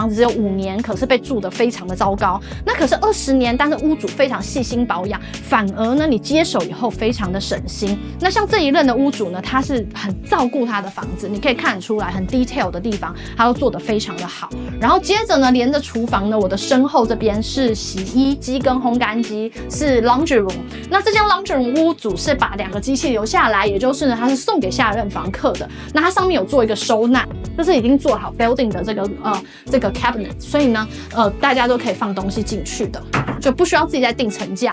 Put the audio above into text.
房子只有5年，可是被住得非常的糟糕。那可是20年，但是屋主非常细心保养，反而呢你接手以后非常的省心。那像这一任的屋主呢，他是很照顾他的房子，你可以看得出来很 detail 的地方，他都做得非常的好。然后接着呢，连着厨房呢，我的身后这边是洗衣机跟烘干机，是 laundry room。那这间 laundry room 屋主是把2个机器留下来，也就是呢，他是送给下一任房客的。那它上面有做一个收纳，这是已经做好 building 的这个 cabinet， 所以呢，大家都可以放东西进去的，就不需要自己再定层架。